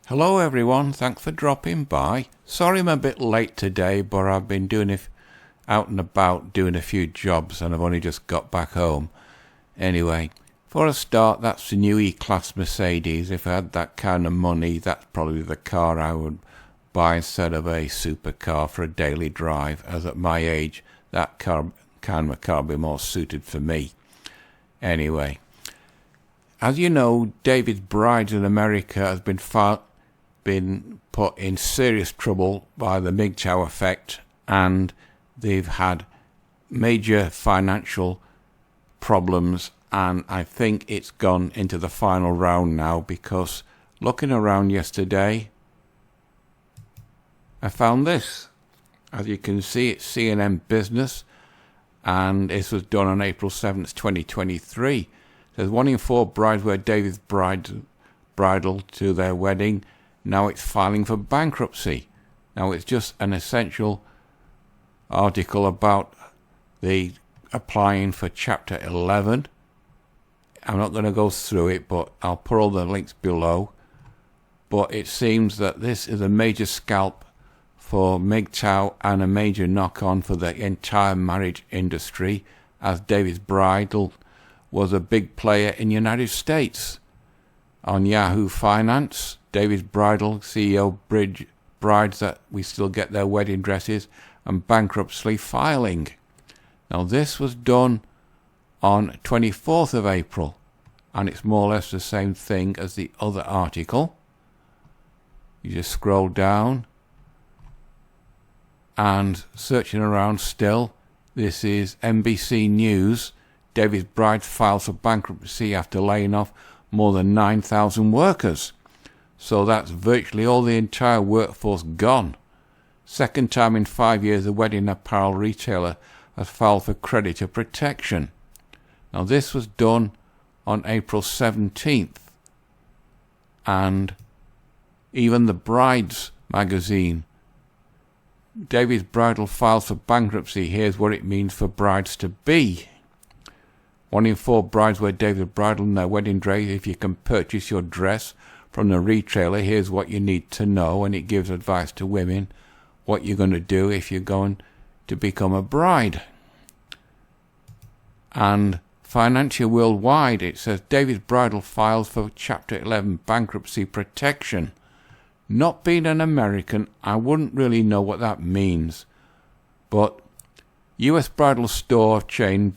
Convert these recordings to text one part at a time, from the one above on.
Hello everyone, thanks for dropping by. Sorry I'm a bit late today, but I've been out and about doing a few jobs and I've only just got back home. Anyway, for a start, that's the new E-Class Mercedes. If I had that kind of money, that's probably the car I would buy instead of a supercar for a daily drive, as at my age, that kind of car would be more suited for me. Anyway, as you know, David's Bride in America has been put in serious trouble by the MGTOW effect, and they've had major financial problems, and I think it's gone into the final round now, because looking around yesterday I found this. As you can see, it's CNN Business, and this was done on April 7th, 2023. It says 1 in 4 brides wear David's bridal to their wedding. Now it's filing for bankruptcy. Now it's just an essential article about the applying for Chapter 11. I'm not going to go through it, but I'll put all the links below. But it seems that this is a major scalp for MGTOW and a major knock-on for the entire marriage industry, as David's Bridal was a big player in the United States. On Yahoo Finance, David's Bridal CEO brides that we still get their wedding dresses and bankruptcy filing. Now this was done on 24th of April, and it's more or less the same thing as the other article. You just scroll down and searching around still. This is NBC News. David's Bride files for bankruptcy after laying off more than 9,000 workers. So that's virtually all the entire workforce gone. Second time in 5 years a wedding apparel retailer has filed for creditor protection. Now this was done on April 17th. And even the Brides magazine, David's Bridal files for bankruptcy. Here's what it means for brides-to-be. 1 in 4 brides wear David's Bridal in their wedding dress. If you can purchase your dress from the retailer, here's what you need to know. And it gives advice to women what you're going to do if you're going to become a bride. And Financial Worldwide, it says David's Bridal files for Chapter 11 bankruptcy protection. Not being an American, I wouldn't really know what that means. But US bridal store chain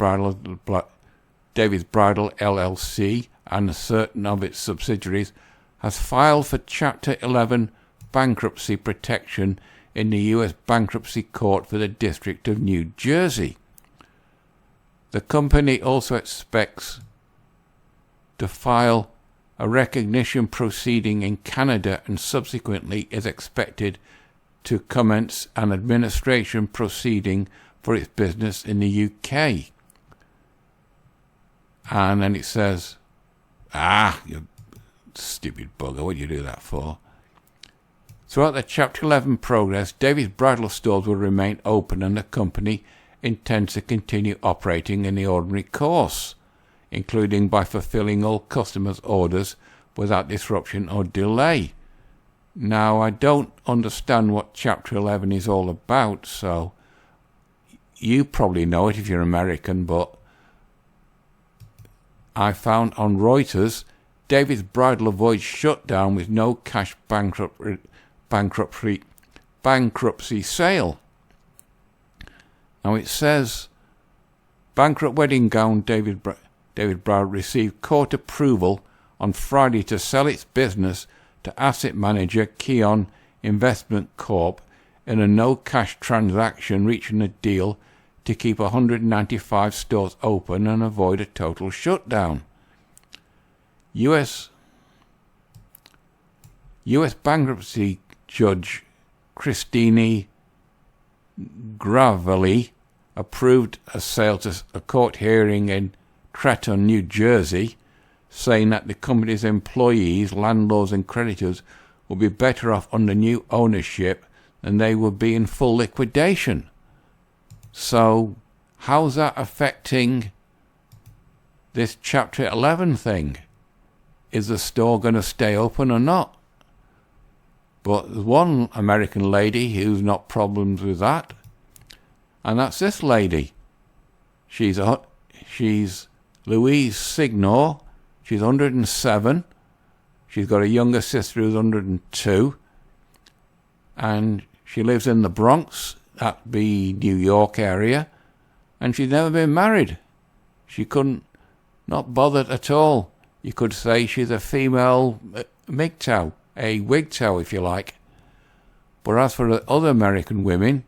David's Bridal LLC and certain of its subsidiaries has filed for Chapter 11 bankruptcy protection in the US Bankruptcy Court for the District of New Jersey. The company also expects to file a recognition proceeding in Canada and subsequently is expected to commence an administration proceeding for its business in the UK. And then it says, you stupid bugger, what do you do that for? Throughout the Chapter 11 progress, David's Bridal stores will remain open and the company intends to continue operating in the ordinary course, including by fulfilling all customers' orders without disruption or delay. Now, I don't understand what Chapter 11 is all about, so you probably know it if you're American, but I found on Reuters, David's Bridal avoids shutdown with no cash bankruptcy sale. Now it says, bankrupt wedding gown David Bridal received court approval on Friday to sell its business to asset manager Keon Investment Corp in a no-cash transaction, reaching a deal to keep 195 stores open and avoid a total shutdown. U.S. bankruptcy judge Christine Gravelly approved a sale to a court hearing in Trenton, New Jersey, saying that the company's employees, landlords and creditors will be better off under new ownership than they would be in full liquidation. So how's that affecting this Chapter 11 thing? Is the store going to stay open or not? But there's one American lady who's not problems with that, and that's this lady. She's Louise Signor. She's 107. She's got a younger sister who's 102. And she lives in the Bronx, that'd be New York area. And she's never been married. She couldn't, not bothered at all. You could say she's a female MGTOW, a WGTOW if you like. But as for the other American women,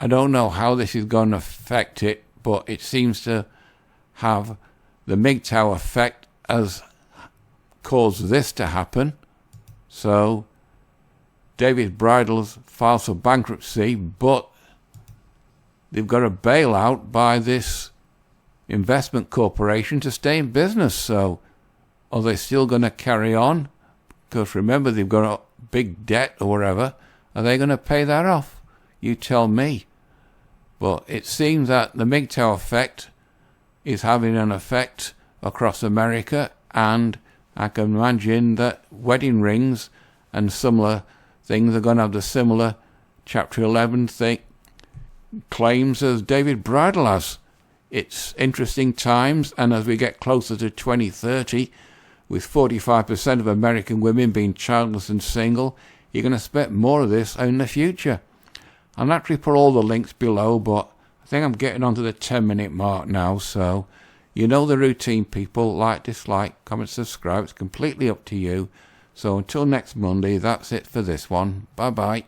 I don't know how this is going to affect it, but it seems to have the MGTOW effect has caused this to happen. So David Bridal's filed for bankruptcy, but they've got a bailout by this investment corporation to stay in business. So are they still going to carry on? Because remember, they've got a big debt or whatever. Are they going to pay that off? You tell me. But it seems that the MGTOW effect is having an effect across America, and I can imagine that wedding rings and similar things are going to have the similar Chapter 11 thing claims as David Bridal has. It's interesting times, and as we get closer to 2030, with 45% of American women being childless and single, you're going to expect more of this in the future. I'll actually put all the links below, but I think I'm getting onto the 10-minute mark now, so you know the routine, people. Like, dislike, comment, subscribe. It's completely up to you. So until next Monday, that's it for this one. Bye-bye.